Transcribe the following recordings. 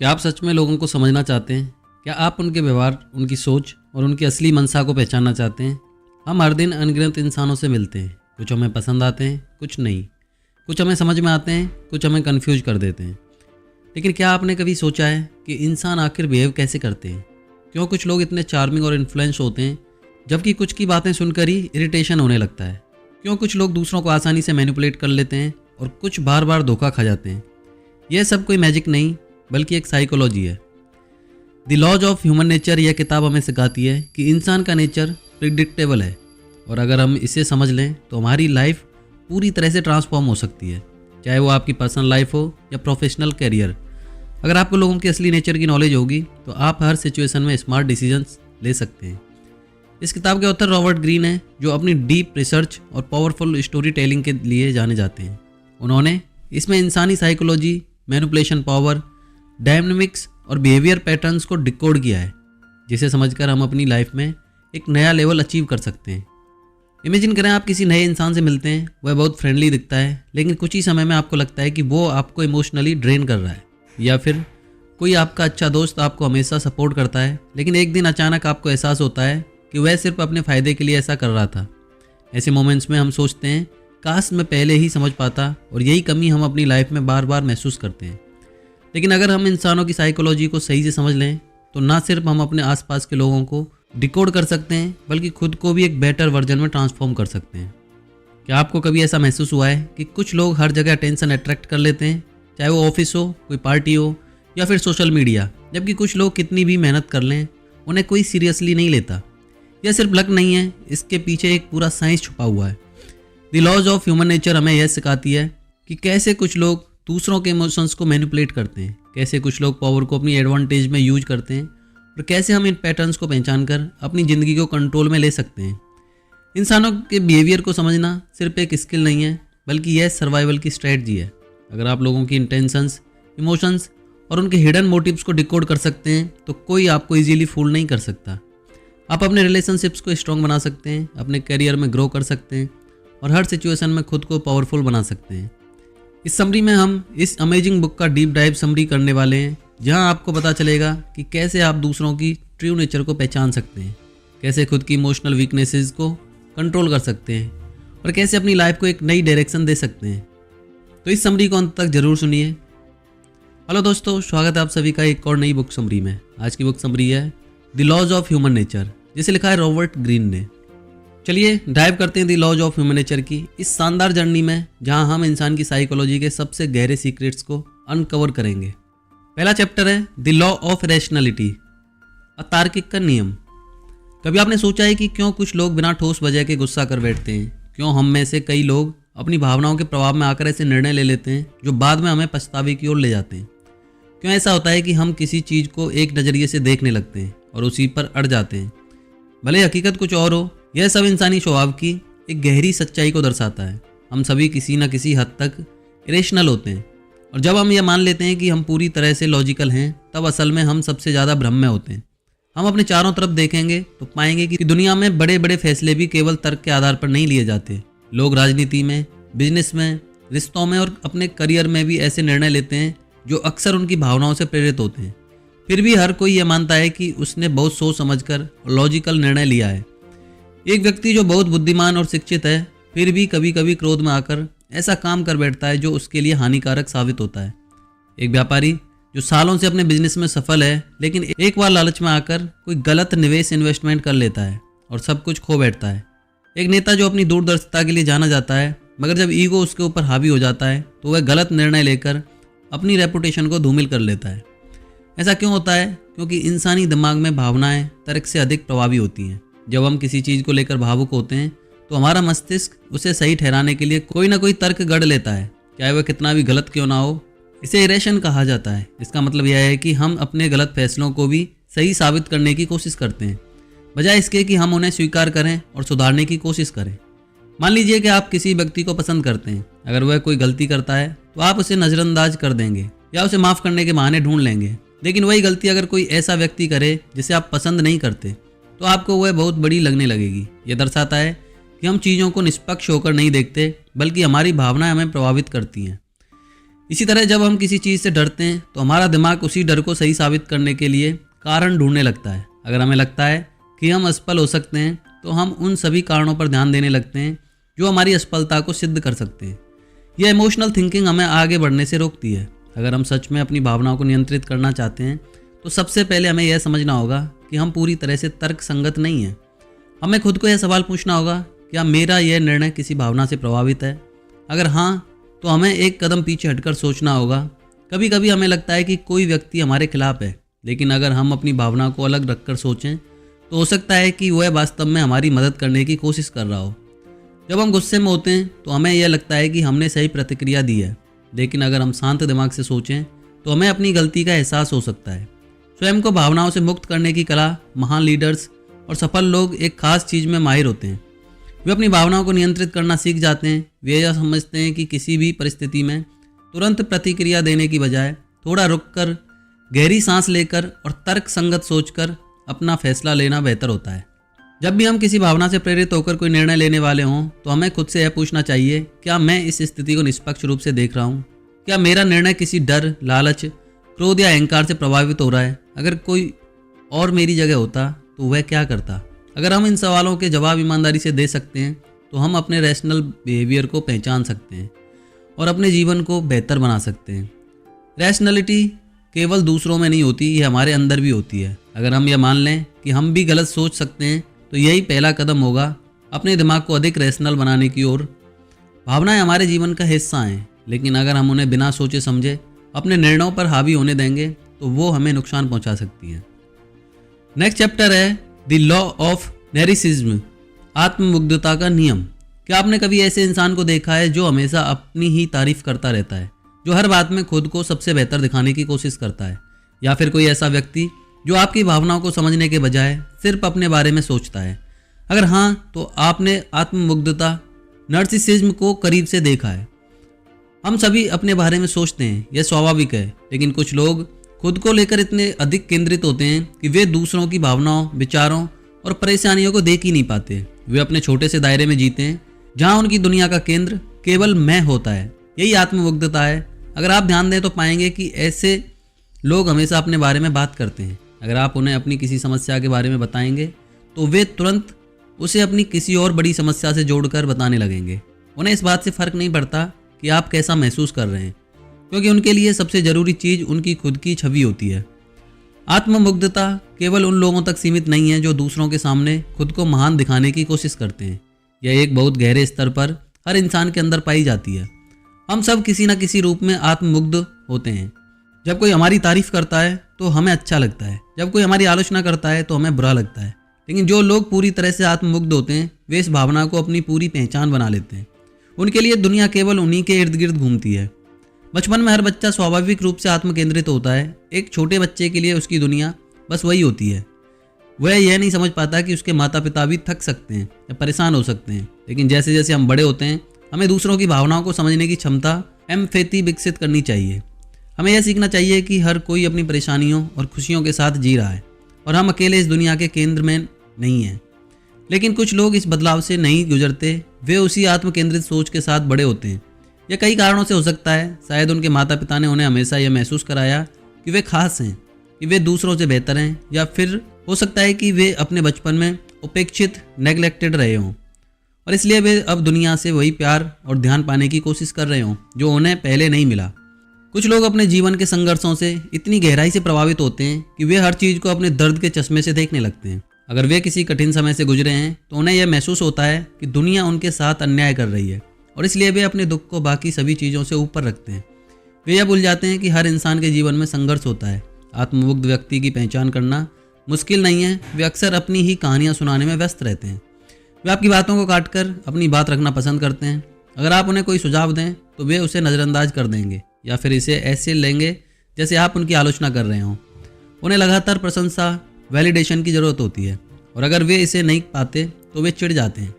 क्या आप सच में लोगों को समझना चाहते हैं? क्या आप उनके व्यवहार, उनकी सोच और उनकी असली मंशा को पहचानना चाहते हैं? हम हर दिन अनगिनत इंसानों से मिलते हैं। कुछ हमें पसंद आते हैं, कुछ नहीं। कुछ हमें समझ में आते हैं, कुछ हमें कन्फ्यूज कर देते हैं। लेकिन क्या आपने कभी सोचा है कि इंसान आखिर बिहेव कैसे करते हैं? क्यों कुछ लोग इतने चार्मिंग और इन्फ्लुएंस होते हैं, जबकि कुछ की बातें सुनकर ही इरिटेशन होने लगता है? क्यों कुछ लोग दूसरों को आसानी से मैनिपुलेट कर लेते हैं और कुछ बार बार धोखा खा जाते हैं? यह सब कोई मैजिक नहीं, बल्कि एक साइकोलॉजी है। The laws of human nature यह किताब हमें सिखाती है कि इंसान का नेचर प्रिडिक्टेबल है, और अगर हम इसे समझ लें तो हमारी लाइफ पूरी तरह से ट्रांसफॉर्म हो सकती है, चाहे वो आपकी पर्सनल लाइफ हो या प्रोफेशनल कैरियर। अगर आपको लोगों के असली नेचर की नॉलेज होगी तो आप हर सिचुएशन में स्मार्ट डिसीजंस ले सकते हैं। इस किताब के ऑथर रॉबर्ट ग्रीन हैं, जो अपनी डीप रिसर्च और पावरफुल स्टोरी टेलिंग के लिए जाने जाते हैं। उन्होंने इसमें इंसानी साइकोलॉजी, मैनिपुलेशन पावर, डायनामिक्स और बिहेवियर पैटर्न्स को डिकोड किया है, जिसे समझकर हम अपनी लाइफ में एक नया लेवल अचीव कर सकते हैं। इमेजिन करें आप किसी नए इंसान से मिलते हैं। वह बहुत फ्रेंडली दिखता है, लेकिन कुछ ही समय में आपको लगता है कि वो आपको इमोशनली ड्रेन कर रहा है। या फिर कोई आपका अच्छा दोस्त आपको हमेशा सपोर्ट करता है, लेकिन एक दिन अचानक आपको एहसास होता है कि वह सिर्फ अपने फ़ायदे के लिए ऐसा कर रहा था। ऐसे मोमेंट्स में हम सोचते हैं, काश मैं पहले ही समझ पाता, और यही कमी हम अपनी लाइफ में बार बार महसूस करते हैं। लेकिन अगर हम इंसानों की साइकोलॉजी को सही से समझ लें तो ना सिर्फ हम अपने आसपास के लोगों को डिकोड कर सकते हैं, बल्कि खुद को भी एक बेटर वर्जन में ट्रांसफॉर्म कर सकते हैं। क्या आपको कभी ऐसा महसूस हुआ है कि कुछ लोग हर जगह अटेंशन अट्रैक्ट कर लेते हैं, चाहे वो ऑफिस हो, कोई पार्टी हो या फिर सोशल मीडिया, जबकि कुछ लोग कितनी भी मेहनत कर लें उन्हें कोई सीरियसली नहीं लेता? यह सिर्फ लक नहीं है, इसके पीछे एक पूरा साइंस छुपा हुआ है। The laws of human nature हमें यह सिखाती है कि कैसे कुछ लोग दूसरों के इमोशंस को मैनिपुलेट करते हैं, कैसे कुछ लोग पावर को अपनी एडवांटेज में यूज करते हैं, और कैसे हम इन पैटर्न्स को पहचान कर अपनी ज़िंदगी को कंट्रोल में ले सकते हैं। इंसानों के बिहेवियर को समझना सिर्फ एक स्किल नहीं है, बल्कि यह सर्वाइवल की स्ट्रेटजी है। अगर आप लोगों की इंटेंशंस, इमोशंस और उनके हिडन मोटिव्स को डिकोड कर सकते हैं तो कोई आपको इजीली फूल नहीं कर सकता। आप अपने रिलेशनशिप्स को स्ट्रॉन्ग बना सकते हैं, अपने करियर में ग्रो कर सकते हैं और हर सिचुएशन में खुद को पावरफुल बना सकते हैं। इस समरी में हम इस अमेजिंग बुक का डीप डाइव समरी करने वाले हैं, जहां आपको पता चलेगा कि कैसे आप दूसरों की ट्रू नेचर को पहचान सकते हैं, कैसे खुद की इमोशनल वीकनेसेस को कंट्रोल कर सकते हैं और कैसे अपनी लाइफ को एक नई डायरेक्शन दे सकते हैं। तो इस समरी को अंत तक जरूर सुनिए। हेलो दोस्तों, स्वागत है आप सभी का एक और नई बुक समरी में। आज की बुक समरी है the laws of human nature, जिसे लिखा है रॉबर्ट ग्रीन ने। चलिए डाइव करते हैं the laws of human nature की इस शानदार जर्नी में, जहां हम इंसान की साइकोलॉजी के सबसे गहरे सीक्रेट्स को अनकवर करेंगे। पहला चैप्टर है द लॉ ऑफ रैशनैलिटी, अतार्किक का नियम। कभी आपने सोचा है कि क्यों कुछ लोग बिना ठोस वजह के गुस्सा कर बैठते हैं? क्यों हम में से कई लोग अपनी भावनाओं के प्रभाव में आकर ऐसे निर्णय ले लेते हैं जो बाद में हमें पछतावे की ओर ले जाते हैं? क्यों ऐसा होता है कि हम किसी चीज़ को एक नज़रिए से देखने लगते हैं और उसी पर अड़ जाते हैं, भले हकीकत कुछ और हो? यह सब इंसानी स्वभाव की एक गहरी सच्चाई को दर्शाता है। हम सभी किसी न किसी हद तक इरेशनल होते हैं, और जब हम यह मान लेते हैं कि हम पूरी तरह से लॉजिकल हैं, तब असल में हम सबसे ज़्यादा भ्रम में होते हैं। हम अपने चारों तरफ देखेंगे तो पाएंगे कि दुनिया में बड़े बड़े फैसले भी केवल तर्क के आधार पर नहीं लिए जाते। लोग राजनीति में, बिजनेस में, रिश्तों में और अपने करियर में भी ऐसे निर्णय लेते हैं जो अक्सर उनकी भावनाओं से प्रेरित होते हैं। फिर भी हर कोई यह मानता है कि उसने बहुत सोच समझकर लॉजिकल निर्णय लिया है। एक व्यक्ति जो बहुत बुद्धिमान और शिक्षित है, फिर भी कभी कभी क्रोध में आकर ऐसा काम कर बैठता है जो उसके लिए हानिकारक साबित होता है। एक व्यापारी जो सालों से अपने बिजनेस में सफल है, लेकिन एक बार लालच में आकर कोई गलत निवेश इन्वेस्टमेंट कर लेता है और सब कुछ खो बैठता है। एक नेता जो अपनी दूरदर्शिता के लिए जाना जाता है, मगर जब ईगो उसके ऊपर हावी हो जाता है तो वह गलत निर्णय लेकर अपनी रेपुटेशन को धूमिल कर लेता है। ऐसा क्यों होता है? क्योंकि इंसानी दिमाग में भावनाएं तर्क से अधिक प्रभावी होती हैं। जब हम किसी चीज़ को लेकर भावुक होते हैं तो हमारा मस्तिष्क उसे सही ठहराने के लिए कोई ना कोई तर्क गढ़ लेता है, चाहे वह कितना भी गलत क्यों ना हो। इसे इरेशन कहा जाता है। इसका मतलब यह है कि हम अपने गलत फैसलों को भी सही साबित करने की कोशिश करते हैं, बजाय इसके कि हम उन्हें स्वीकार करें और सुधारने की कोशिश करें। मान लीजिए कि आप किसी व्यक्ति को पसंद करते हैं। अगर वह कोई गलती करता है तो आप उसे नज़रअंदाज कर देंगे या उसे माफ़ करने के बहाने ढूंढ लेंगे। लेकिन वही गलती अगर कोई ऐसा व्यक्ति करे जिसे आप पसंद नहीं करते, तो आपको वह बहुत बड़ी लगने लगेगी। यह दर्शाता है कि हम चीज़ों को निष्पक्ष होकर नहीं देखते, बल्कि हमारी भावनाएं हमें प्रभावित करती हैं। इसी तरह जब हम किसी चीज़ से डरते हैं तो हमारा दिमाग उसी डर को सही साबित करने के लिए कारण ढूंढने लगता है। अगर हमें लगता है कि हम असफल हो सकते हैं तो हम उन सभी कारणों पर ध्यान देने लगते हैं जो हमारी असफलता को सिद्ध कर सकते हैं। यह इमोशनल थिंकिंग हमें आगे बढ़ने से रोकती है। अगर हम सच में अपनी भावनाओं को नियंत्रित करना चाहते हैं तो सबसे पहले हमें यह समझना होगा कि हम पूरी तरह से तर्क संगत नहीं हैं। हमें खुद को यह सवाल पूछना होगा, क्या मेरा यह निर्णय किसी भावना से प्रभावित है? अगर हाँ, तो हमें एक कदम पीछे हटकर सोचना होगा। कभी कभी हमें लगता है कि कोई व्यक्ति हमारे खिलाफ है, लेकिन अगर हम अपनी भावना को अलग रखकर सोचें तो हो सकता है कि वह वास्तव में हमारी मदद करने की कोशिश कर रहा हो। जब हम गुस्से में होते हैं तो हमें यह लगता है कि हमने सही प्रतिक्रिया दी है, लेकिन अगर हम शांत दिमाग से सोचें तो हमें अपनी गलती का एहसास हो सकता है। स्वयं को भावनाओं से मुक्त करने की कला महान लीडर्स और सफल लोग एक खास चीज़ में माहिर होते हैं। वे अपनी भावनाओं को नियंत्रित करना सीख जाते हैं। वे यह समझते हैं कि किसी भी परिस्थिति में तुरंत प्रतिक्रिया देने की बजाय थोड़ा रुककर, गहरी सांस लेकर और तर्क संगत सोचकर अपना फैसला लेना बेहतर होता है। जब भी हम किसी भावना से प्रेरित होकर कोई निर्णय लेने वाले हों तो हमें खुद से यह पूछना चाहिए, क्या मैं इस स्थिति को निष्पक्ष रूप से देख रहा हूँ? क्या मेरा निर्णय किसी डर, लालच, क्रोध या अहंकार से प्रभावित हो रहा है? अगर कोई और मेरी जगह होता तो वह क्या करता? अगर हम इन सवालों के जवाब ईमानदारी से दे सकते हैं तो हम अपने रैशनल बिहेवियर को पहचान सकते हैं और अपने जीवन को बेहतर बना सकते हैं। रैशनलिटी केवल दूसरों में नहीं होती, ये हमारे अंदर भी होती है। अगर हम यह मान लें कि हम भी गलत सोच सकते हैं तो यही पहला कदम होगा अपने दिमाग को अधिक रैशनल बनाने की ओर। भावनाएं हमारे जीवन का हिस्सा हैं, लेकिन अगर हम उन्हें बिना सोचे समझे अपने निर्णयों पर हावी होने देंगे तो वो हमें नुकसान पहुंचा सकती हैं। नेक्स्ट चैप्टर है द लॉ ऑफ नैरिसिज्म, आत्ममुग्धता का नियम। क्या आपने कभी ऐसे इंसान को देखा है जो हमेशा अपनी ही तारीफ करता रहता है, जो हर बात में खुद को सबसे बेहतर दिखाने की कोशिश करता है? या फिर कोई ऐसा व्यक्ति जो आपकी भावनाओं को समझने के बजाय सिर्फ अपने बारे में सोचता है? अगर हाँ, तो आपने आत्ममुग्धता, नर्सिसिज्म को करीब से देखा है। हम सभी अपने बारे में सोचते हैं, यह स्वाभाविक है, लेकिन कुछ लोग खुद को लेकर इतने अधिक केंद्रित होते हैं कि वे दूसरों की भावनाओं, विचारों और परेशानियों को देख ही नहीं पाते। वे अपने छोटे से दायरे में जीते हैं जहां उनकी दुनिया का केंद्र केवल मैं होता है। यही आत्ममुग्धता है। अगर आप ध्यान दें तो पाएंगे कि ऐसे लोग हमेशा अपने बारे में बात करते हैं। अगर आप उन्हें अपनी किसी समस्या के बारे में बताएंगे तो वे तुरंत उसे अपनी किसी और बड़ी समस्या से जोड़कर बताने लगेंगे। उन्हें इस बात से फर्क नहीं पड़ता कि आप कैसा महसूस कर रहे हैं, क्योंकि उनके लिए सबसे ज़रूरी चीज़ उनकी खुद की छवि होती है। आत्ममुग्धता केवल उन लोगों तक सीमित नहीं है जो दूसरों के सामने खुद को महान दिखाने की कोशिश करते हैं। यह एक बहुत गहरे स्तर पर हर इंसान के अंदर पाई जाती है। हम सब किसी न किसी रूप में आत्ममुग्ध होते हैं। जब कोई हमारी तारीफ करता है तो हमें अच्छा लगता है, जब कोई हमारी आलोचना करता है तो हमें बुरा लगता है। लेकिन जो लोग पूरी तरह से आत्ममुग्ध होते हैं वे इस भावना को अपनी पूरी पहचान बना लेते हैं। उनके लिए दुनिया केवल उन्हीं के इर्द गिर्द घूमती है। बचपन में हर बच्चा स्वाभाविक रूप से आत्मकेंद्रित होता है। एक छोटे बच्चे के लिए उसकी दुनिया बस वही होती है। वह यह नहीं समझ पाता कि उसके माता पिता भी थक सकते हैं या परेशान हो सकते हैं। लेकिन जैसे जैसे हम बड़े होते हैं हमें दूसरों की भावनाओं को समझने की क्षमता, एम्पैथी विकसित करनी चाहिए। हमें यह सीखना चाहिए कि हर कोई अपनी परेशानियों और खुशियों के साथ जी रहा है और हम अकेले इस दुनिया के केंद्र में नहीं हैं। लेकिन कुछ लोग इस बदलाव से नहीं गुजरते। वे उसी आत्मकेंद्रित सोच के साथ बड़े होते हैं। यह कई कारणों से हो सकता है। शायद उनके माता पिता ने उन्हें हमेशा यह महसूस कराया कि वे खास हैं, कि वे दूसरों से बेहतर हैं, या फिर हो सकता है कि वे अपने बचपन में उपेक्षित, नेग्लेक्टेड रहे हों और इसलिए वे अब दुनिया से वही प्यार और ध्यान पाने की कोशिश कर रहे हों जो उन्हें पहले नहीं मिला। कुछ लोग अपने जीवन के संघर्षों से इतनी गहराई से प्रभावित होते हैं कि वे हर चीज़ को अपने दर्द के चश्मे से देखने लगते हैं। अगर वे किसी कठिन समय से गुजरे हैं तो उन्हें यह महसूस होता है कि दुनिया उनके साथ अन्याय कर रही है और इसलिए वे अपने दुख को बाकी सभी चीज़ों से ऊपर रखते हैं। वे यह भूल जाते हैं कि हर इंसान के जीवन में संघर्ष होता है। आत्ममुग्ध व्यक्ति की पहचान करना मुश्किल नहीं है। वे अक्सर अपनी ही कहानियाँ सुनाने में व्यस्त रहते हैं। वे आपकी बातों को काटकर अपनी बात रखना पसंद करते हैं। अगर आप उन्हें कोई सुझाव दें तो वे उसे नज़रअंदाज कर देंगे या फिर इसे ऐसे लेंगे जैसे आप उनकी आलोचना कर रहे हों। उन्हें लगातार प्रशंसा, वैलिडेशन की ज़रूरत होती है और अगर वे इसे नहीं पाते तो वे चिढ़ जाते हैं।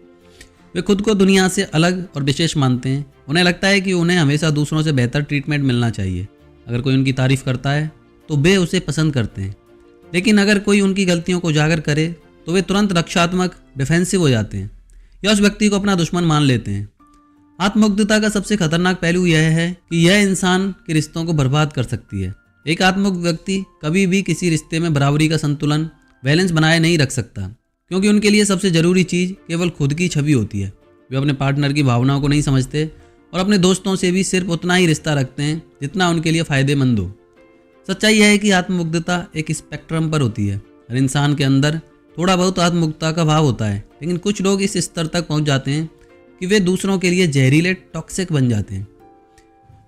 वे खुद को दुनिया से अलग और विशेष मानते हैं। उन्हें लगता है कि उन्हें हमेशा दूसरों से बेहतर ट्रीटमेंट मिलना चाहिए। अगर कोई उनकी तारीफ़ करता है तो वे उसे पसंद करते हैं, लेकिन अगर कोई उनकी गलतियों को उजागर करे तो वे तुरंत रक्षात्मक, डिफेंसिव हो जाते हैं या उस व्यक्ति को अपना दुश्मन मान लेते हैं। आत्ममुग्धता का सबसे खतरनाक पहलू यह है कि यह इंसान के रिश्तों को बर्बाद कर सकती है। एक आत्ममुग्ध व्यक्ति कभी भी किसी रिश्ते में बराबरी का संतुलन, बैलेंस बनाए नहीं रख सकता, क्योंकि उनके लिए सबसे जरूरी चीज़ केवल खुद की छवि होती है। वे अपने पार्टनर की भावनाओं को नहीं समझते और अपने दोस्तों से भी सिर्फ उतना ही रिश्ता रखते हैं जितना उनके लिए फ़ायदेमंद हो। सच्चाई यह है कि आत्ममुग्धता एक स्पेक्ट्रम पर होती है। हर इंसान के अंदर थोड़ा बहुत आत्ममुग्धता का भाव होता है, लेकिन कुछ लोग इस स्तर तक पहुंच जाते हैं कि वे दूसरों के लिए जहरीले, टॉक्सिक बन जाते हैं।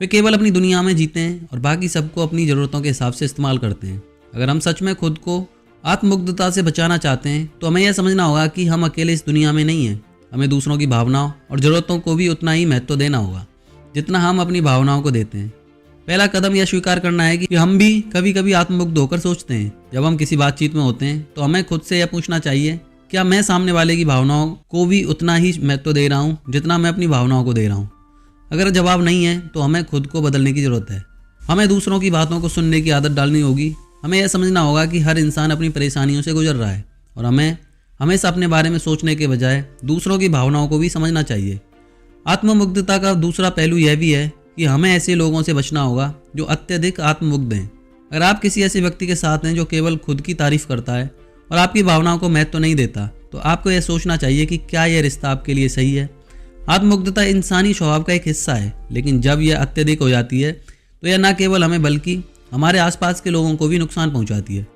वे केवल अपनी दुनिया में जीते हैं और बाकी सबको अपनी ज़रूरतों के हिसाब से इस्तेमाल करते हैं। अगर हम सच में खुद को आत्ममुग्धता से बचाना चाहते हैं तो हमें यह समझना होगा कि हम अकेले इस दुनिया में नहीं हैं। हमें दूसरों की भावनाओं और ज़रूरतों को भी उतना ही महत्व देना होगा जितना हम अपनी भावनाओं को देते हैं। पहला कदम यह स्वीकार करना है कि हम भी कभी कभी आत्ममुग्ध होकर सोचते हैं। जब हम किसी बातचीत में होते हैं तो हमें खुद से यह पूछना चाहिए, क्या मैं सामने वाले की भावनाओं को भी उतना ही महत्व दे रहा हूँ जितना मैं अपनी भावनाओं को दे रहा हूँ? अगर जवाब नहीं है तो हमें खुद को बदलने की ज़रूरत है। हमें दूसरों की बातों को सुनने की आदत डालनी होगी। हमें यह समझना होगा कि हर इंसान अपनी परेशानियों से गुजर रहा है और हमें हमेशा अपने बारे में सोचने के बजाय दूसरों की भावनाओं को भी समझना चाहिए। आत्ममुग्धता का दूसरा पहलू यह भी है कि हमें ऐसे लोगों से बचना होगा जो अत्यधिक आत्ममुग्ध हैं। अगर आप किसी ऐसे व्यक्ति के साथ हैं जो केवल खुद की तारीफ करता है और आपकी भावनाओं को महत्व नहीं देता, तो आपको यह सोचना चाहिए कि क्या यह रिश्ता आपके लिए सही है। आत्ममुग्धता इंसानी स्वभाव का एक हिस्सा है, लेकिन जब यह अत्यधिक हो जाती है तो यह न केवल हमें बल्कि हमारे आसपास के लोगों को भी नुकसान पहुंचाती है।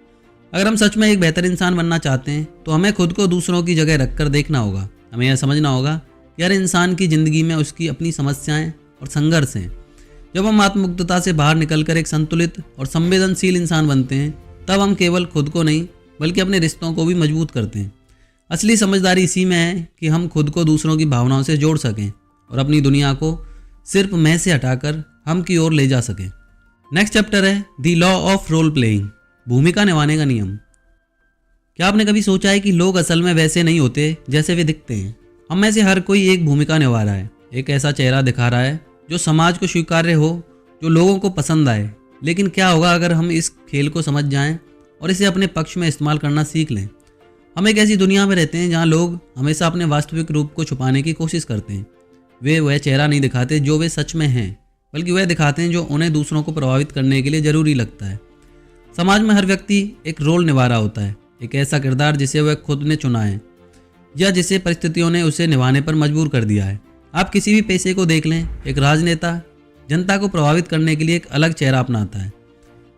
अगर हम सच में एक बेहतर इंसान बनना चाहते हैं तो हमें खुद को दूसरों की जगह रखकर देखना होगा। हमें यह समझना होगा कि हर इंसान की ज़िंदगी में उसकी अपनी समस्याएं और संघर्ष हैं। जब हम आत्ममुग्धता से बाहर निकलकर एक संतुलित और संवेदनशील इंसान बनते हैं, तब हम केवल खुद को नहीं बल्कि अपने रिश्तों को भी मजबूत करते हैं। असली समझदारी इसी में है कि हम खुद को दूसरों की भावनाओं से जोड़ सकें और अपनी दुनिया को सिर्फ मैं से हटाकर हम की ओर ले जा सकें। नेक्स्ट चैप्टर है the law of role playing, भूमिका निभाने का नियम। क्या आपने कभी सोचा है कि लोग असल में वैसे नहीं होते जैसे वे दिखते हैं? हम में से हर कोई एक भूमिका निभा रहा है, एक ऐसा चेहरा दिखा रहा है जो समाज को स्वीकार्य हो, जो लोगों को पसंद आए। लेकिन क्या होगा अगर हम इस खेल को समझ जाएं और इसे अपने पक्ष में इस्तेमाल करना सीख लें? हम एक ऐसी दुनिया में रहते हैं जहां लोग हमेशा अपने वास्तविक रूप को छुपाने की कोशिश करते हैं। वे वह चेहरा नहीं दिखाते जो वे सच में हैं, बल्कि वह दिखाते हैं जो उन्हें दूसरों को प्रभावित करने के लिए ज़रूरी लगता है। समाज में हर व्यक्ति एक रोल निभा रहा होता है, एक ऐसा किरदार जिसे वह खुद ने चुना है या जिसे परिस्थितियों ने उसे निभाने पर मजबूर कर दिया है। आप किसी भी पेशे को देख लें, एक राजनेता जनता को प्रभावित करने के लिए एक अलग चेहरा अपनाता है।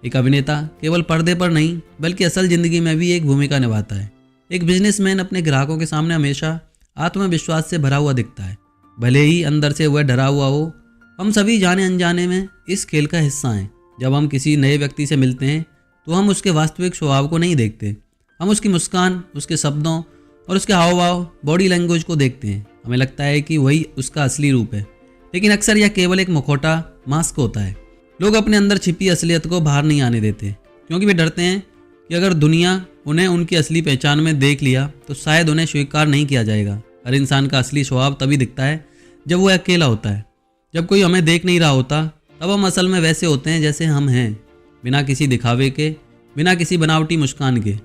एक अभिनेता केवल पर्दे पर नहीं बल्कि असल ज़िंदगी में भी एक भूमिका निभाता है। एक बिजनेसमैन अपने ग्राहकों के सामने हमेशा आत्मविश्वास से भरा हुआ दिखता है, भले ही अंदर से वह डरा हुआ हो। हम सभी जाने अनजाने में इस खेल का हिस्सा हैं। जब हम किसी नए व्यक्ति से मिलते हैं तो हम उसके वास्तविक स्वभाव को नहीं देखते। हम उसकी मुस्कान, उसके शब्दों और उसके हाव भाव, बॉडी लैंग्वेज को देखते हैं। हमें लगता है कि वही उसका असली रूप है, लेकिन अक्सर यह केवल एक मुखौटा, मास्क होता है। लोग अपने अंदर छिपी असलियत को बाहर नहीं आने देते, क्योंकि वे डरते हैं कि अगर दुनिया उन्हें उनकी असली पहचान में देख लिया तो शायद उन्हें स्वीकार नहीं किया जाएगा। हर इंसान का असली स्वभाव तभी दिखता है जब वह अकेला होता है। जब कोई हमें देख नहीं रहा होता तब हम असल में वैसे होते हैं जैसे हम हैं, बिना किसी दिखावे के, बिना किसी बनावटी मुस्कान के।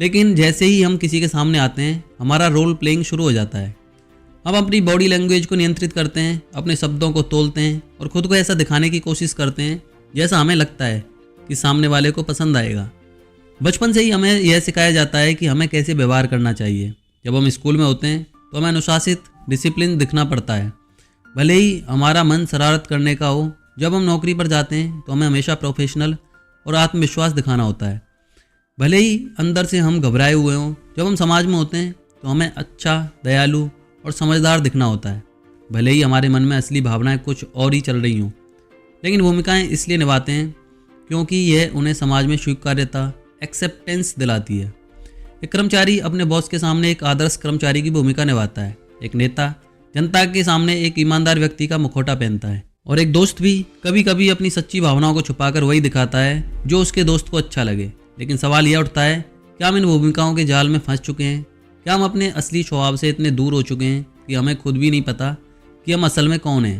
लेकिन जैसे ही हम किसी के सामने आते हैं, हमारा रोल प्लेइंग शुरू हो जाता है। हम अपनी बॉडी लैंग्वेज को नियंत्रित करते हैं, अपने शब्दों को तोलते हैं और खुद को ऐसा दिखाने की कोशिश करते हैं जैसा हमें लगता है कि सामने वाले को पसंद आएगा। बचपन से ही हमें यह सिखाया जाता है कि हमें कैसे व्यवहार करना चाहिए। जब हम स्कूल में होते हैं तो हमें अनुशासित, डिसिप्लिन दिखना पड़ता है, भले ही हमारा मन शरारत करने का हो। जब हम नौकरी पर जाते हैं तो हमें हमेशा प्रोफेशनल और आत्मविश्वास दिखाना होता है, भले ही अंदर से हम घबराए हुए हों। जब हम समाज में होते हैं तो हमें अच्छा, दयालु और समझदार दिखना होता है, भले ही हमारे मन में असली भावनाएं कुछ और ही चल रही हों। लेकिन भूमिकाएं इसलिए निभाते हैं क्योंकि यह उन्हें समाज में स्वीकार्यता, एक्सेप्टेंस दिलाती है। एक कर्मचारी अपने बॉस के सामने एक आदर्श कर्मचारी की भूमिका निभाता है। एक नेता जनता के सामने एक ईमानदार व्यक्ति का मुखौटा पहनता है। और एक दोस्त भी कभी कभी अपनी सच्ची भावनाओं को छुपाकर वही दिखाता है जो उसके दोस्त को अच्छा लगे। लेकिन सवाल यह उठता है, क्या हम इन भूमिकाओं के जाल में फंस चुके हैं? क्या हम अपने असली स्वभाव से इतने दूर हो चुके हैं कि हमें खुद भी नहीं पता कि हम असल में कौन हैं?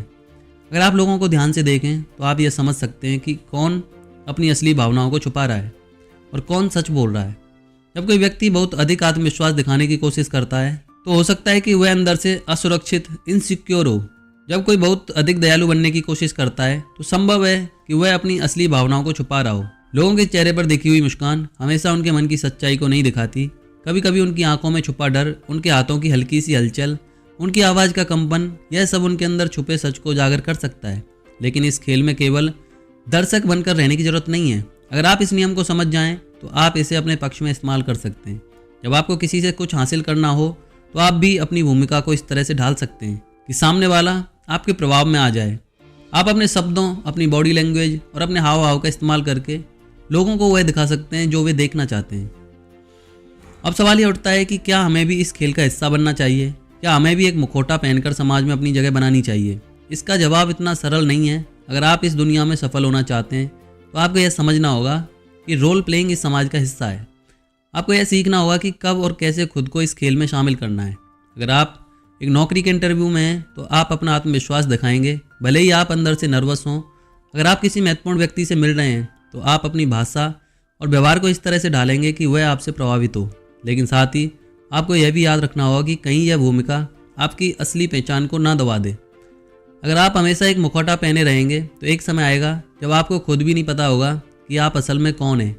अगर आप लोगों को ध्यान से देखें तो आप यह समझ सकते हैं कि कौन अपनी असली भावनाओं को छुपा रहा है और कौन सच बोल रहा है। जब कोई व्यक्ति बहुत अधिक आत्मविश्वास दिखाने की कोशिश करता है तो हो सकता है कि वह अंदर से असुरक्षित, इनसिक्योर हो। जब कोई बहुत अधिक दयालु बनने की कोशिश करता है तो संभव है कि वह अपनी असली भावनाओं को छुपा रहा हो। लोगों के चेहरे पर दिखी हुई मुस्कान हमेशा उनके मन की सच्चाई को नहीं दिखाती। कभी कभी उनकी आंखों में छुपा डर, उनके हाथों की हल्की सी हलचल, उनकी आवाज़ का कंपन, यह सब उनके अंदर छुपे सच को उजागर कर सकता है। लेकिन इस खेल में केवल दर्शक बनकर रहने की जरूरत नहीं है। अगर आप इस नियम को समझ जाएं तो आप इसे अपने पक्ष में इस्तेमाल कर सकते हैं। जब आपको किसी से कुछ हासिल करना हो तो आप भी अपनी भूमिका को इस तरह से ढाल सकते हैं कि सामने वाला आपके प्रभाव में आ जाए। आप अपने शब्दों, अपनी बॉडी लैंग्वेज और अपने हाव भाव का इस्तेमाल करके लोगों को वह दिखा सकते हैं जो वे देखना चाहते हैं। अब सवाल ये उठता है कि क्या हमें भी इस खेल का हिस्सा बनना चाहिए? क्या हमें भी एक मुखौटा पहनकर समाज में अपनी जगह बनानी चाहिए? इसका जवाब इतना सरल नहीं है। अगर आप इस दुनिया में सफल होना चाहते हैं तो आपको यह समझना होगा कि रोल प्लेइंग इस समाज का हिस्सा है। आपको यह सीखना होगा कि कब और कैसे खुद को इस खेल में शामिल करना है। अगर आप एक नौकरी के इंटरव्यू में हैं तो आप अपना आत्मविश्वास दिखाएंगे, भले ही आप अंदर से नर्वस हों। अगर आप किसी महत्वपूर्ण व्यक्ति से मिल रहे हैं तो आप अपनी भाषा और व्यवहार को इस तरह से ढालेंगे कि वह आपसे प्रभावित हो। लेकिन साथ ही आपको यह भी याद रखना होगा कि कहीं यह भूमिका आपकी असली पहचान को ना दबा दे। अगर आप हमेशा एक मुखौटा पहने रहेंगे तो एक समय आएगा जब आपको खुद भी नहीं पता होगा कि आप असल में कौन हैं।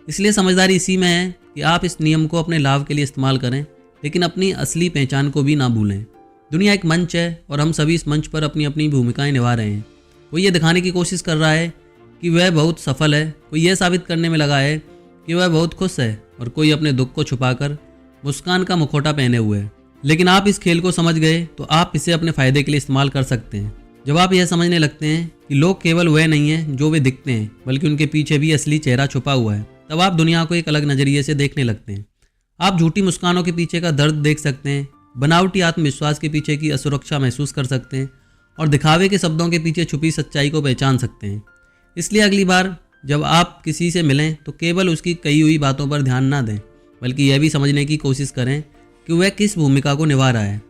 इसलिए समझदारी इसी में है कि आप इस नियम को अपने लाभ के लिए इस्तेमाल करें, लेकिन अपनी असली पहचान को भी ना भूलें। दुनिया एक मंच है और हम सभी इस मंच पर अपनी अपनी भूमिकाएं निभा रहे हैं। कोई ये दिखाने की कोशिश कर रहा है कि वह बहुत सफल है, कोई यह साबित करने में लगा है कि वह बहुत खुश है, और कोई अपने दुख को छुपाकर मुस्कान का मुखौटा पहने हुए है। लेकिन आप इस खेल को समझ गए तो आप इसे अपने फायदे के लिए इस्तेमाल कर सकते हैं। जब आप यह समझने लगते हैं कि लोग केवल वह नहीं हैं जो वे दिखते हैं, बल्कि उनके पीछे भी असली चेहरा छुपा हुआ है, तब आप दुनिया को एक अलग नज़रिए से देखने लगते हैं। आप झूठी मुस्कानों के पीछे का दर्द देख सकते हैं, बनावटी आत्मविश्वास के पीछे की असुरक्षा महसूस कर सकते हैं, और दिखावे के शब्दों के पीछे छुपी सच्चाई को पहचान सकते हैं। इसलिए अगली बार जब आप किसी से मिलें तो केवल उसकी कही हुई बातों पर ध्यान ना दें, बल्कि यह भी समझने की कोशिश करें कि वह किस भूमिका को निभा रहा है।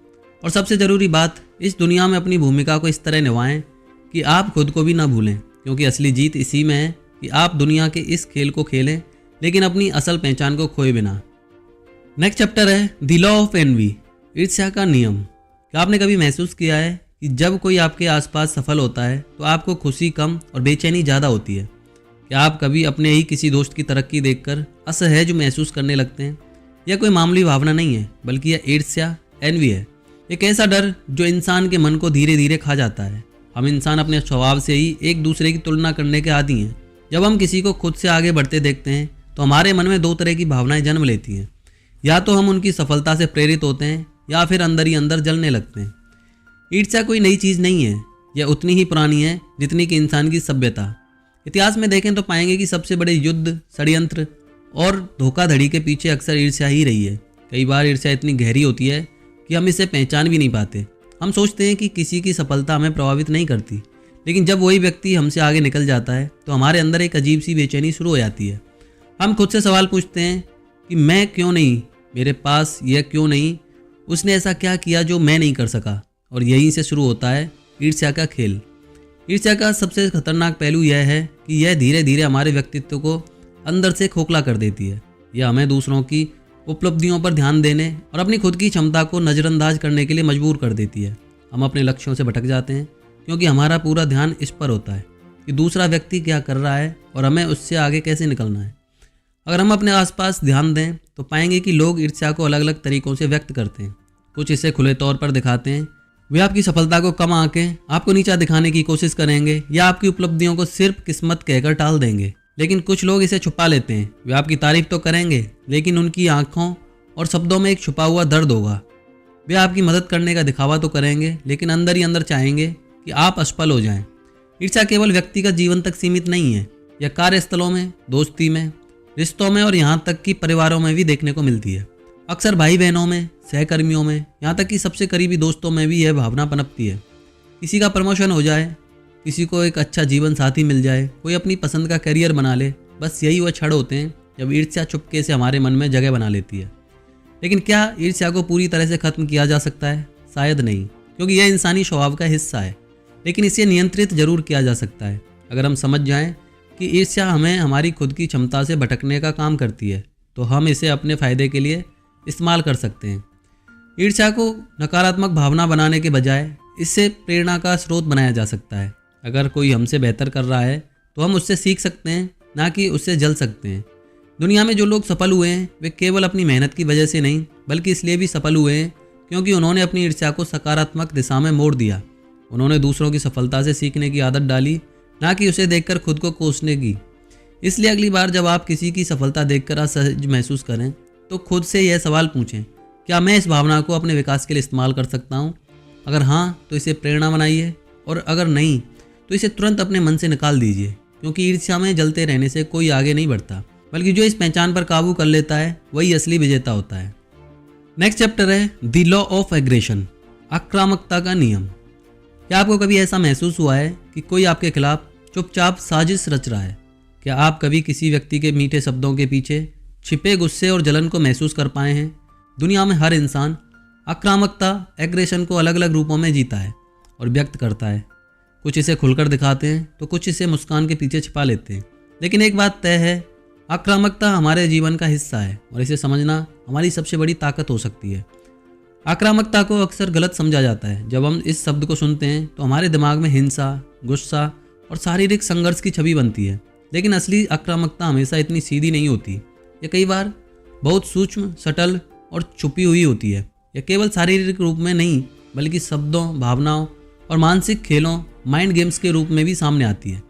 और सबसे ज़रूरी बात, इस दुनिया में अपनी भूमिका को इस तरह निभाएं कि आप खुद को भी ना भूलें, क्योंकि असली जीत इसी में है कि आप दुनिया के इस खेल को खेलें लेकिन अपनी असल पहचान को खोए बिना। नेक्स्ट चैप्टर है द लॉ ऑफ एनवी, ईर्ष्या का नियम। क्या आपने कभी महसूस किया है कि जब कोई आपके आसपास सफल होता है तो आपको खुशी कम और बेचैनी ज़्यादा होती है? क्या आप कभी अपने ही किसी दोस्त की तरक्की देखकर असहज महसूस करने लगते हैं? यह कोई मामूली भावना नहीं है, बल्कि यह ईर्ष्या, एनवी है। एक ऐसा डर जो इंसान के मन को धीरे धीरे खा जाता है। हम इंसान अपने स्वभाव से ही एक दूसरे की तुलना करने के आदी हैं। जब हम किसी को खुद से आगे बढ़ते देखते हैं तो हमारे मन में दो तरह की भावनाएं जन्म लेती हैं। या तो हम उनकी सफलता से प्रेरित होते हैं या फिर अंदर ही अंदर जलने लगते हैं। ईर्ष्या कोई नई चीज़ नहीं है, यह उतनी ही पुरानी है जितनी कि इंसान की सभ्यता। इतिहास में देखें तो पाएंगे कि सबसे बड़े युद्ध, षड्यंत्र और धोखाधड़ी के पीछे अक्सर ईर्ष्या ही रही है। कई बार ईर्ष्या इतनी गहरी होती है कि हम इसे पहचान भी नहीं पाते। हम सोचते हैं कि किसी की सफलता हमें प्रभावित नहीं करती, लेकिन जब वही व्यक्ति हमसे आगे निकल जाता है तो हमारे अंदर एक अजीब सी बेचैनी शुरू हो जाती है। हम खुद से सवाल पूछते हैं कि मैं क्यों नहीं, मेरे पास यह क्यों नहीं, उसने ऐसा क्या किया जो मैं नहीं कर सका। और यहीं से शुरू होता है ईर्ष्या का खेल। ईर्ष्या का सबसे खतरनाक पहलू यह है कि यह धीरे धीरे हमारे व्यक्तित्व को अंदर से खोखला कर देती है। यह हमें दूसरों की उपलब्धियों पर ध्यान देने और अपनी खुद की क्षमता को नज़रअंदाज करने के लिए मजबूर कर देती है। हम अपने लक्ष्यों से भटक जाते हैं क्योंकि हमारा पूरा ध्यान इस पर होता है कि दूसरा व्यक्ति क्या कर रहा है और हमें उससे आगे कैसे निकलना है। अगर हम अपने आसपास ध्यान दें तो पाएंगे कि लोग ईर्ष्या को अलग अलग तरीक़ों से व्यक्त करते हैं। कुछ इसे खुले तौर पर दिखाते हैं, वे आपकी सफलता को कम आंके आपको नीचा दिखाने की कोशिश करेंगे या आपकी उपलब्धियों को सिर्फ किस्मत कहकर टाल देंगे। लेकिन कुछ लोग इसे छुपा लेते हैं, वे आपकी तारीफ तो करेंगे लेकिन उनकी आंखों और शब्दों में एक छुपा हुआ दर्द होगा। वे आपकी मदद करने का दिखावा तो करेंगे लेकिन अंदर ही अंदर चाहेंगे कि आप असफल हो जाएं। ईर्ष्या केवल व्यक्तिगत जीवन तक सीमित नहीं है, यह कार्यस्थलों में, दोस्ती में, रिश्तों में और यहाँ तक कि परिवारों में भी देखने को मिलती है। अक्सर भाई बहनों में, सहकर्मियों में, यहाँ तक कि सबसे करीबी दोस्तों में भी यह भावना पनपती है। किसी का प्रमोशन हो जाए, किसी को एक अच्छा जीवन साथी मिल जाए, कोई अपनी पसंद का करियर बना ले, बस यही वह क्षण होते हैं जब ईर्ष्या चुपके से हमारे मन में जगह बना लेती है। लेकिन क्या ईर्ष्या को पूरी तरह से खत्म किया जा सकता है? शायद नहीं, क्योंकि यह इंसानी स्वभाव का हिस्सा है। लेकिन इसे नियंत्रित जरूर किया जा सकता है। अगर हम समझ जाएं कि ईर्ष्या हमें हमारी खुद की क्षमता से भटकने का काम करती है तो हम इसे अपने फायदे के लिए इस्तेमाल कर सकते हैं। ईर्ष्या को नकारात्मक भावना बनाने के बजाय इससे प्रेरणा का स्रोत बनाया जा सकता है। अगर कोई हमसे बेहतर कर रहा है तो हम उससे सीख सकते हैं, ना कि उससे जल सकते हैं। दुनिया में जो लोग सफल हुए हैं वे केवल अपनी मेहनत की वजह से नहीं, बल्कि इसलिए भी सफल हुए हैं क्योंकि उन्होंने अपनी ईर्ष्या को सकारात्मक दिशा में मोड़ दिया। उन्होंने दूसरों की सफलता से सीखने की आदत डाली, ना कि उसे देखकर खुद को कोसने की। इसलिए अगली बार जब आप किसी की सफलता देखकर असहज महसूस करें तो खुद से यह सवाल पूछें, क्या मैं इस भावना को अपने विकास के लिए इस्तेमाल कर सकता हूँ? अगर हाँ तो इसे प्रेरणा बनाइए, और अगर नहीं तो इसे तुरंत अपने मन से निकाल दीजिए, क्योंकि ईर्ष्या में जलते रहने से कोई आगे नहीं बढ़ता, बल्कि जो इस पहचान पर काबू कर लेता है वही असली विजेता होता है। नेक्स्ट चैप्टर है द लॉ ऑफ एग्रेशन, आक्रामकता का नियम। क्या आपको कभी ऐसा महसूस हुआ है कि कोई आपके खिलाफ चुपचाप साजिश रच रहा है? क्या आप कभी किसी व्यक्ति के मीठे शब्दों के पीछे छिपे गुस्से और जलन को महसूस कर पाए हैं? दुनिया में हर इंसान आक्रामकता एग्रेशन को अलग अलग रूपों में जीता है और व्यक्त करता है। कुछ इसे खुलकर दिखाते हैं तो कुछ इसे मुस्कान के पीछे छिपा लेते हैं। लेकिन एक बात तय है, आक्रामकता हमारे जीवन का हिस्सा है और इसे समझना हमारी सबसे बड़ी ताकत हो सकती है। आक्रामकता को अक्सर गलत समझा जाता है। जब हम इस शब्द को सुनते हैं तो हमारे दिमाग में हिंसा, गुस्सा और शारीरिक संघर्ष की छवि बनती है। लेकिन असली आक्रामकता हमेशा इतनी सीधी नहीं होती। ये कई बार बहुत सूक्ष्म, सटल और छुपी हुई होती है। यह केवल शारीरिक रूप में नहीं, बल्कि शब्दों, भावनाओं और मानसिक खेलों, माइंड गेम्स के रूप में भी सामने आती है।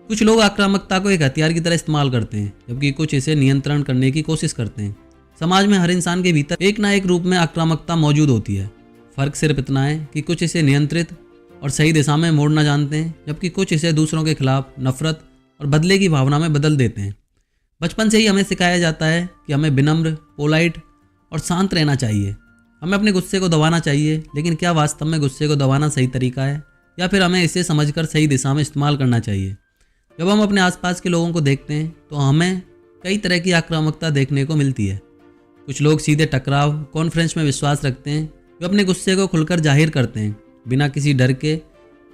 कुछ लोग आक्रामकता को एक हथियार की तरह इस्तेमाल करते हैं, जबकि कुछ इसे नियंत्रण करने की कोशिश करते हैं। समाज में हर इंसान के भीतर एक ना एक रूप में आक्रामकता मौजूद होती है। फर्क सिर्फ इतना है कि कुछ इसे नियंत्रित और सही दिशा में मोड़ना जानते हैं, जबकि कुछ इसे दूसरों के खिलाफ नफरत और बदले की भावना में बदल देते हैं। बचपन से ही हमें सिखाया जाता है कि हमें विनम्र, पोलाइट और शांत रहना चाहिए। हमें अपने गुस्से को दबाना चाहिए, लेकिन क्या वास्तव में गुस्से को दबाना सही तरीका है, या फिर हमें इसे समझकर सही दिशा में इस्तेमाल करना चाहिए? जब हम अपने आसपास के लोगों को देखते हैं तो हमें कई तरह की आक्रामकता देखने को मिलती है। कुछ लोग सीधे टकराव, कॉन्फ्रेंस में विश्वास रखते हैं। वे अपने गुस्से को खुलकर जाहिर करते हैं, बिना किसी डर के।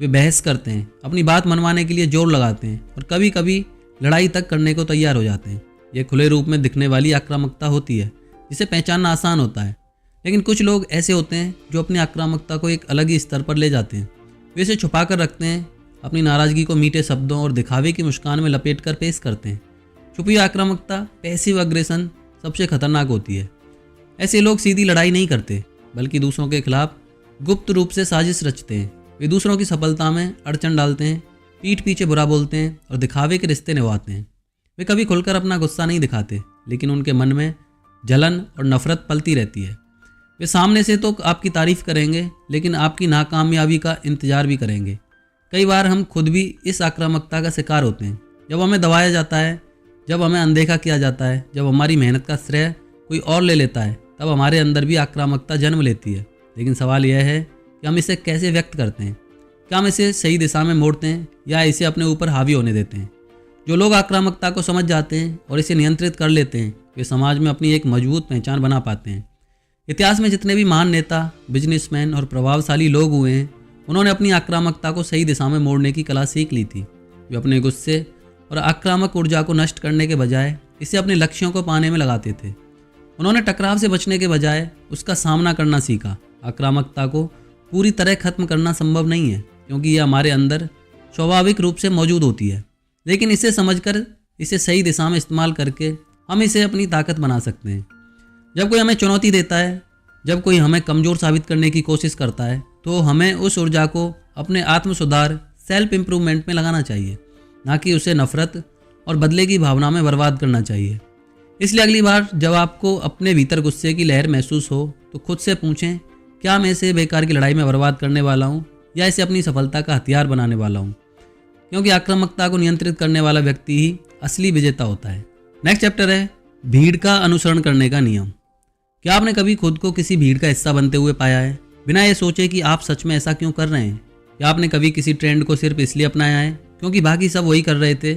वे बहस करते हैं, अपनी बात मनवाने के लिए जोर लगाते हैं और कभी कभी लड़ाई तक करने को तैयार हो जाते हैं। ये खुले रूप में दिखने वाली आक्रामकता होती है, जिसे पहचानना आसान होता है। लेकिन कुछ लोग ऐसे होते हैं जो अपनी आक्रामकता को एक अलग ही स्तर पर ले जाते हैं। वे इसे छुपा कर रखते हैं, अपनी नाराज़गी को मीठे शब्दों और दिखावे की मुस्कान में लपेटकर पेश करते हैं। छुपी आक्रामकता, पैसिव अग्रेशन, सबसे खतरनाक होती है। ऐसे लोग सीधी लड़ाई नहीं करते, बल्कि दूसरों के खिलाफ गुप्त रूप से साजिश रचते हैं। वे दूसरों की सफलता में अड़चन डालते हैं, पीठ पीछे बुरा बोलते हैं और दिखावे के रिश्ते निभाते हैं। वे कभी खुलकर अपना गुस्सा नहीं दिखाते, लेकिन उनके मन में जलन और नफरत पलती रहती है। वे सामने से तो आपकी तारीफ करेंगे, लेकिन आपकी नाकामयाबी का इंतजार भी करेंगे। कई बार हम खुद भी इस आक्रामकता का शिकार होते हैं। जब हमें दबाया जाता है, जब हमें अनदेखा किया जाता है, जब हमारी मेहनत का श्रेय कोई और ले लेता है, तब हमारे अंदर भी आक्रामकता जन्म लेती है। लेकिन सवाल यह है कि हम इसे कैसे व्यक्त करते हैं। क्या हम इसे सही दिशा में मोड़ते हैं या इसे अपने ऊपर हावी होने देते हैं? जो लोग आक्रामकता को समझ जाते हैं और इसे नियंत्रित कर लेते हैं, वे समाज में अपनी एक मजबूत पहचान बना पाते हैं। इतिहास में जितने भी महान नेता, बिजनेसमैन और प्रभावशाली लोग हुए हैं, उन्होंने अपनी आक्रामकता को सही दिशा में मोड़ने की कला सीख ली थी। वे अपने गुस्से और आक्रामक ऊर्जा को नष्ट करने के बजाय इसे अपने लक्ष्यों को पाने में लगाते थे। उन्होंने टकराव से बचने के बजाय उसका सामना करना सीखा। आक्रामकता को पूरी तरह खत्म करना संभव नहीं है, क्योंकि यह हमारे अंदर स्वाभाविक रूप से मौजूद होती है। लेकिन इसे समझकर, इसे सही दिशा में इस्तेमाल करके हम इसे अपनी ताकत बना सकते हैं। जब कोई हमें चुनौती देता है, जब कोई हमें कमज़ोर साबित करने की कोशिश करता है, तो हमें उस ऊर्जा को अपने आत्म सुधार, सेल्फ इम्प्रूवमेंट में लगाना चाहिए, ना कि उसे नफरत और बदले की भावना में बर्बाद करना चाहिए। इसलिए अगली बार जब आपको अपने भीतर गुस्से की लहर महसूस हो तो खुद से पूछें, क्या मैं इसे बेकार की लड़ाई में बर्बाद करने वाला हूँ या इसे अपनी सफलता का हथियार बनाने वाला हूँ? क्योंकि आक्रामकता को नियंत्रित करने वाला व्यक्ति ही असली विजेता होता है। नेक्स्ट चैप्टर है भीड़ का अनुसरण करने का नियम। क्या आपने कभी खुद को किसी भीड़ का हिस्सा बनते हुए पाया है, बिना ये सोचे कि आप सच में ऐसा क्यों कर रहे हैं? या आपने कभी किसी ट्रेंड को सिर्फ इसलिए अपनाया है क्योंकि बाकी सब वही कर रहे थे?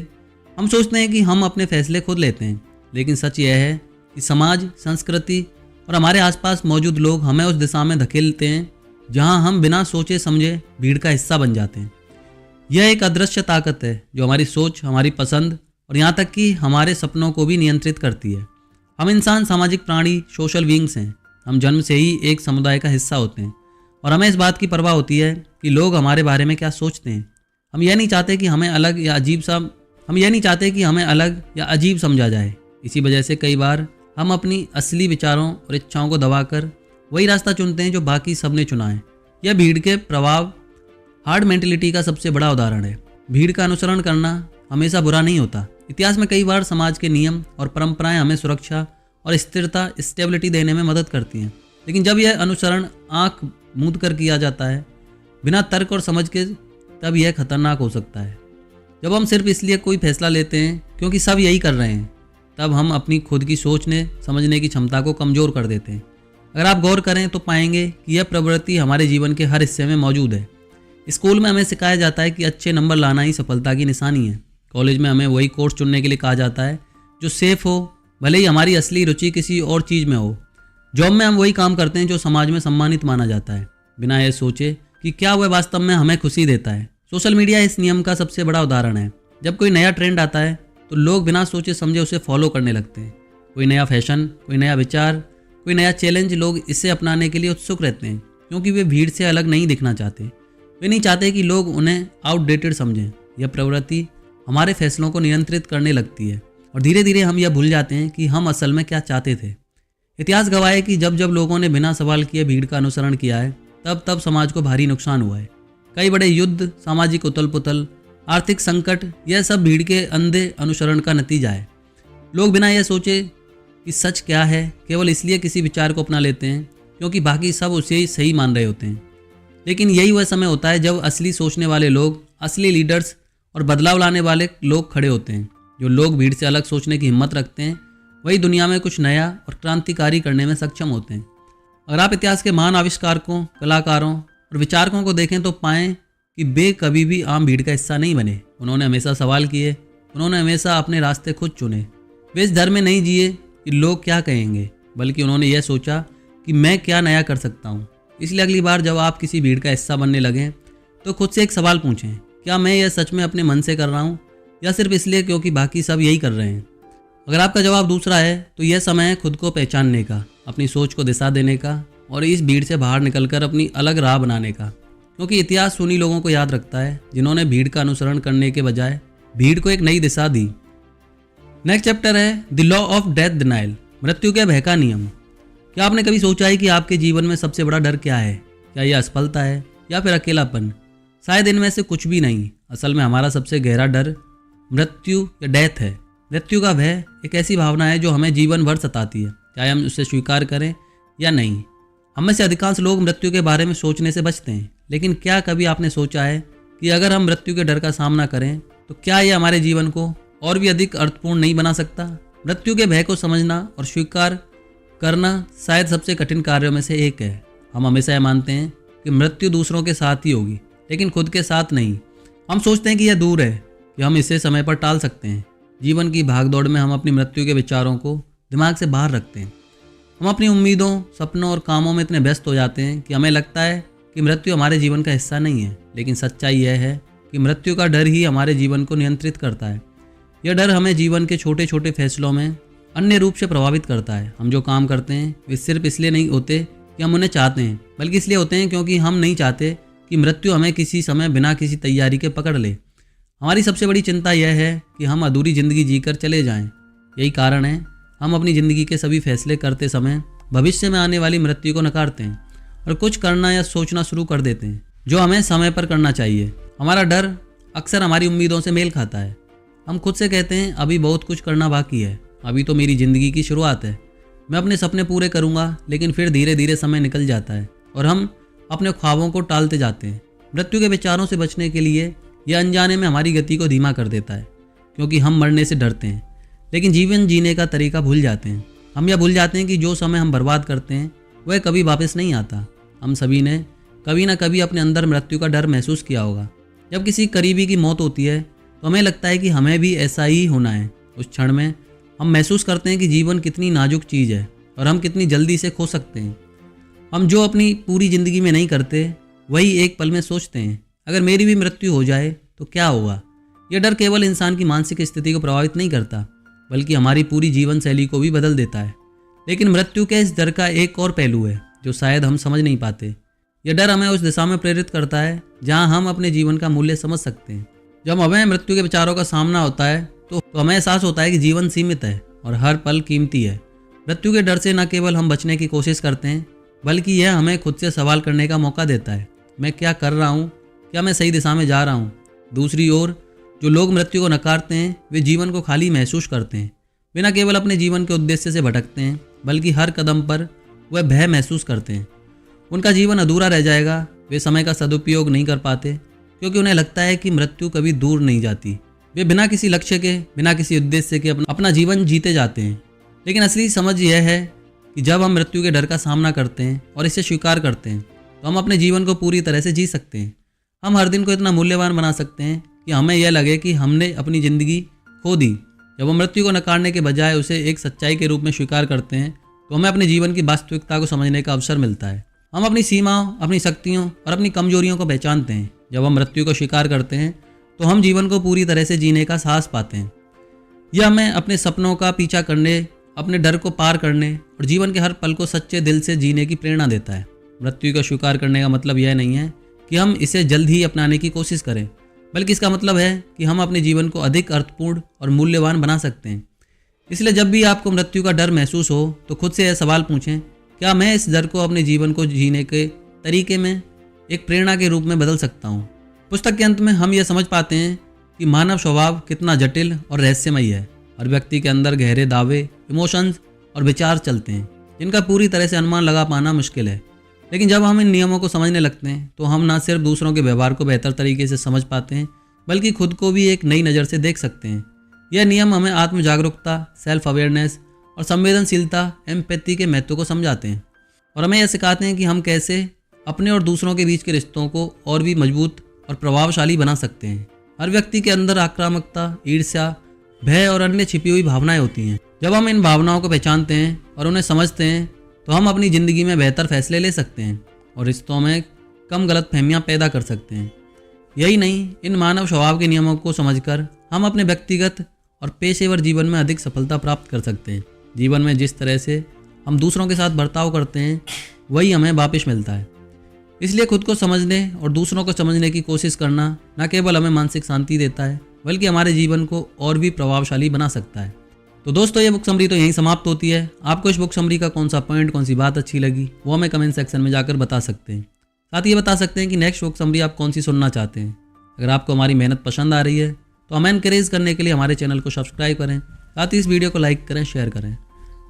हम सोचते हैं कि हम अपने फैसले खुद लेते हैं, लेकिन सच यह है कि समाज, संस्कृति और हमारे आसपास मौजूद लोग हमें उस दिशा में धकेलते हैं जहां हम बिना सोचे समझे भीड़ का हिस्सा बन जाते हैं। यह एक अदृश्य ताकत है जो हमारी सोच, हमारी पसंद और यहाँ तक कि हमारे सपनों को भी नियंत्रित करती है। हम इंसान सामाजिक प्राणी, सोशल बीइंग्स हैं। हम जन्म से ही एक समुदाय का हिस्सा होते हैं। और हमें इस बात की परवाह होती है कि लोग हमारे बारे में क्या सोचते हैं। हम यह नहीं चाहते कि हमें अलग या अजीब समझा जाए। इसी वजह से कई बार हम अपनी असली विचारों और इच्छाओं को दबाकर वही रास्ता चुनते हैं जो बाकी सबने चुना है। यह भीड़ के प्रभाव हार्ड मेंटेलिटी का सबसे बड़ा उदाहरण है। भीड़ का अनुसरण करना हमेशा बुरा नहीं होता। इतिहास में कई बार समाज के नियम और परंपराएं हमें सुरक्षा और स्टेबिलिटी देने में मदद करती हैं, लेकिन जब यह अनुसरण आंख मूंद कर किया जाता है बिना तर्क और समझ के, तब यह खतरनाक हो सकता है। जब हम सिर्फ इसलिए कोई फैसला लेते हैं क्योंकि सब यही कर रहे हैं, तब हम अपनी खुद की सोचने समझने की क्षमता को कमज़ोर कर देते हैं। अगर आप गौर करें तो पाएंगे कि यह प्रवृत्ति हमारे जीवन के हर हिस्से में मौजूद है। स्कूल में हमें सिखाया जाता है कि अच्छे नंबर लाना ही सफलता की निशानी है। कॉलेज में हमें वही कोर्स चुनने के लिए कहा जाता है जो सेफ हो, भले ही हमारी असली रुचि किसी और चीज़ में हो। जॉब में हम वही काम करते हैं जो समाज में सम्मानित माना जाता है, बिना यह सोचे कि क्या वह वास्तव में हमें खुशी देता है। सोशल मीडिया इस नियम का सबसे बड़ा उदाहरण है। जब कोई नया ट्रेंड आता है तो लोग बिना सोचे समझे उसे फॉलो करने लगते हैं। कोई नया फैशन, कोई नया विचार, कोई नया चैलेंज, लोग इसे अपनाने के लिए उत्सुक रहते हैं क्योंकि वे भीड़ से अलग नहीं दिखना चाहते। वे नहीं चाहते कि लोग उन्हें आउटडेटेड समझें। यह प्रवृत्ति हमारे फैसलों को नियंत्रित करने लगती है और धीरे धीरे हम यह भूल जाते हैं कि हम असल में क्या चाहते थे। इतिहास गवाह है कि जब जब लोगों ने बिना सवाल किए भीड़ का अनुसरण किया है, तब तब समाज को भारी नुकसान हुआ है। कई बड़े युद्ध, सामाजिक उथल पुथल, आर्थिक संकट, यह सब भीड़ के अंधे अनुसरण का नतीजा है। लोग बिना यह सोचे कि सच क्या है, केवल इसलिए किसी विचार को अपना लेते हैं क्योंकि बाकी सब उसे ही सही मान रहे होते हैं। लेकिन यही वह समय होता है जब असली सोचने वाले लोग, असली लीडर्स और बदलाव लाने वाले लोग खड़े होते हैं। जो लोग भीड़ से अलग सोचने की हिम्मत रखते हैं, वही दुनिया में कुछ नया और क्रांतिकारी करने में सक्षम होते हैं। अगर आप इतिहास के महान आविष्कारकों, कलाकारों और विचारकों को देखें तो पाएं कि वे कभी भी आम भीड़ का हिस्सा नहीं बने। उन्होंने हमेशा सवाल किए, उन्होंने हमेशा अपने रास्ते खुद चुने। वे इस डर में नहीं जिए कि लोग क्या कहेंगे, बल्कि उन्होंने यह सोचा कि मैं क्या नया कर सकता हूँ। इसलिए अगली बार जब आप किसी भीड़ का हिस्सा बनने लगें तो खुद से एक सवाल पूछें, क्या मैं यह सच में अपने मन से कर रहा हूँ या सिर्फ इसलिए क्योंकि बाकी सब यही कर रहे हैं। अगर आपका जवाब दूसरा है तो यह समय है खुद को पहचानने का, अपनी सोच को दिशा देने का और इस भीड़ से बाहर निकलकर अपनी अलग राह बनाने का। क्योंकि इतिहास उन्हीं लोगों को याद रखता है जिन्होंने भीड़ का अनुसरण करने के बजाय भीड़ को एक नई दिशा दी। नेक्स्ट चैप्टर है the law of death denial, मृत्यु के भय का नियम। क्या आपने कभी सोचा है कि आपके जीवन में सबसे बड़ा डर क्या है? क्या यह असफलता है या फिर अकेलापन? शायद इनमें से कुछ भी नहीं। असल में हमारा सबसे गहरा डर मृत्यु या डेथ है। मृत्यु का भय एक ऐसी भावना है जो हमें जीवन भर सताती है, चाहे हम उसे स्वीकार करें या नहीं। हम में से अधिकांश लोग मृत्यु के बारे में सोचने से बचते हैं, लेकिन क्या कभी आपने सोचा है कि अगर हम मृत्यु के डर का सामना करें तो क्या यह हमारे जीवन को और भी अधिक अर्थपूर्ण नहीं बना सकता? मृत्यु के भय को समझना और स्वीकार करना शायद सबसे कठिन कार्यों में से एक है। हम हमेशा यह मानते हैं कि मृत्यु दूसरों के साथ ही होगी, लेकिन खुद के साथ नहीं। हम सोचते हैं कि यह दूर है, कि हम इसे समय पर टाल सकते हैं। जीवन की भागदौड़ में हम अपनी मृत्यु के विचारों को दिमाग से बाहर रखते हैं। हम अपनी उम्मीदों, सपनों और कामों में इतने व्यस्त हो जाते हैं कि हमें लगता है कि मृत्यु हमारे जीवन का हिस्सा नहीं है। लेकिन सच्चाई यह है कि मृत्यु का डर ही हमारे जीवन को नियंत्रित करता है। यह डर हमें जीवन के छोटे छोटे फैसलों में अन्य रूप से प्रभावित करता है। हम जो काम करते हैं वे सिर्फ इसलिए नहीं होते कि हम उन्हें चाहते हैं, बल्कि इसलिए होते हैं क्योंकि हम नहीं चाहते कि मृत्यु हमें किसी समय बिना किसी तैयारी के पकड़ ले। हमारी सबसे बड़ी चिंता यह है कि हम अधूरी ज़िंदगी जीकर चले जाएं। यही कारण है हम अपनी ज़िंदगी के सभी फैसले करते समय भविष्य में आने वाली मृत्यु को नकारते हैं और कुछ करना या सोचना शुरू कर देते हैं जो हमें समय पर करना चाहिए। हमारा डर अक्सर हमारी उम्मीदों से मेल खाता है। हम खुद से कहते हैं अभी बहुत कुछ करना बाकी है, अभी तो मेरी ज़िंदगी की शुरुआत है, मैं अपने सपने पूरे करूँगा। लेकिन फिर धीरे धीरे समय निकल जाता है और हम अपने ख्वाबों को टालते जाते हैं। मृत्यु के विचारों से बचने के लिए यह अनजाने में हमारी गति को धीमा कर देता है, क्योंकि हम मरने से डरते हैं लेकिन जीवन जीने का तरीका भूल जाते हैं। हम यह भूल जाते हैं कि जो समय हम बर्बाद करते हैं वह कभी वापस नहीं आता। हम सभी ने कभी ना कभी अपने अंदर मृत्यु का डर महसूस किया होगा। जब किसी करीबी की मौत होती है तो हमें लगता है कि हमें भी ऐसा ही होना है। उस क्षण में हम महसूस करते हैं कि जीवन कितनी नाजुक चीज़ है और हम कितनी जल्दी से खो सकते हैं। हम जो अपनी पूरी ज़िंदगी में नहीं करते वही एक पल में सोचते हैं, अगर मेरी भी मृत्यु हो जाए तो क्या होगा। यह डर केवल इंसान की मानसिक स्थिति को प्रभावित नहीं करता, बल्कि हमारी पूरी जीवन शैली को भी बदल देता है। लेकिन मृत्यु के इस डर का एक और पहलू है जो शायद हम समझ नहीं पाते। यह डर हमें उस दिशा में प्रेरित करता है जहां हम अपने जीवन का मूल्य समझ सकते हैं। जब हमें मृत्यु के विचारों का सामना होता है तो हमें एहसास होता है कि जीवन सीमित है और हर पल कीमती है। मृत्यु के डर से न केवल हम बचने की कोशिश करते हैं, बल्कि यह हमें खुद से सवाल करने का मौका देता है, मैं क्या कर रहा हूँ, क्या मैं सही दिशा में जा रहा हूँ। दूसरी ओर जो लोग मृत्यु को नकारते हैं वे जीवन को खाली महसूस करते हैं। वे न केवल अपने जीवन के उद्देश्य से भटकते हैं, बल्कि हर कदम पर वह भय महसूस करते हैं। उनका जीवन अधूरा रह जाएगा। वे समय का सदुपयोग नहीं कर पाते क्योंकि उन्हें लगता है कि मृत्यु कभी दूर नहीं जाती। वे बिना किसी लक्ष्य के, बिना किसी उद्देश्य के अपना जीवन जीते जाते हैं। लेकिन असली समझ यह है कि जब हम मृत्यु के डर का सामना करते हैं और इसे स्वीकार करते हैं तो हम अपने जीवन को पूरी तरह से जी सकते हैं। हम हर दिन को इतना मूल्यवान बना सकते हैं कि हमें यह लगे कि हमने अपनी ज़िंदगी खो दी। जब हम मृत्यु को नकारने के बजाय उसे एक सच्चाई के रूप में स्वीकार करते हैं तो हमें अपने जीवन की वास्तविकता को समझने का अवसर मिलता है। हम अपनी सीमाओं, अपनी शक्तियों और अपनी कमजोरियों को पहचानते हैं। जब हम मृत्यु को स्वीकार करते हैं तो हम जीवन को पूरी तरह से जीने का साहस पाते हैं। यह हमें अपने सपनों का पीछा करने, अपने डर को पार करने और जीवन के हर पल को सच्चे दिल से जीने की प्रेरणा देता है। मृत्यु को स्वीकार करने का मतलब यह नहीं है कि हम इसे जल्द ही अपनाने की कोशिश करें, बल्कि इसका मतलब है कि हम अपने जीवन को अधिक अर्थपूर्ण और मूल्यवान बना सकते हैं। इसलिए जब भी आपको मृत्यु का डर महसूस हो तो खुद से यह सवाल पूछें, क्या मैं इस डर को अपने जीवन को जीने के तरीके में एक प्रेरणा के रूप में बदल सकता हूँ। पुस्तक के अंत में हम यह समझ पाते हैं कि मानव स्वभाव कितना जटिल और रहस्यमयी है। हर व्यक्ति के अंदर गहरे दावे, इमोशंस और विचार चलते हैं जिनका पूरी तरह से अनुमान लगा पाना मुश्किल है। लेकिन जब हम इन नियमों को समझने लगते हैं तो हम न सिर्फ दूसरों के व्यवहार को बेहतर तरीके से समझ पाते हैं, बल्कि खुद को भी एक नई नज़र से देख सकते हैं। यह नियम हमें आत्म जागरूकता, सेल्फ अवेयरनेस और संवेदनशीलता, एम्पैथी के महत्व को समझाते हैं और हमें यह सिखाते हैं कि हम कैसे अपने और दूसरों के बीच के रिश्तों को और भी मजबूत और प्रभावशाली बना सकते हैं। हर व्यक्ति के अंदर आक्रामकता, ईर्ष्या, भय और अन्य छिपी हुई भावनाएं होती हैं। जब हम इन भावनाओं को पहचानते हैं और उन्हें समझते हैं तो हम अपनी ज़िंदगी में बेहतर फैसले ले सकते हैं और रिश्तों में कम गलतफहमियां पैदा कर सकते हैं। यही नहीं, इन मानव स्वभाव के नियमों को समझकर हम अपने व्यक्तिगत और पेशेवर जीवन में अधिक सफलता प्राप्त कर सकते हैं। जीवन में जिस तरह से हम दूसरों के साथ बर्ताव करते हैं वही हमें वापस मिलता है। इसलिए खुद को समझने और दूसरों को समझने की कोशिश करना न केवल हमें मानसिक शांति देता है, बल्कि हमारे जीवन को और भी प्रभावशाली बना सकता है। तो दोस्तों, ये बुक समरी तो यहीं समाप्त होती है। आपको इस बुक समरी का कौन सा पॉइंट, कौन सी बात अच्छी लगी वो हमें कमेंट सेक्शन में जाकर बता सकते हैं। साथ ही ये बता सकते हैं कि नेक्स्ट बुक समरी आप कौन सी सुनना चाहते हैं। अगर आपको हमारी मेहनत पसंद आ रही है तो हमें एनकरेज करने के लिए हमारे चैनल को सब्सक्राइब करें, साथ ही इस वीडियो को लाइक करें, शेयर करें।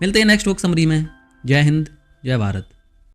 मिलते हैं नेक्स्ट बुक समरी में। जय हिंद, जय भारत।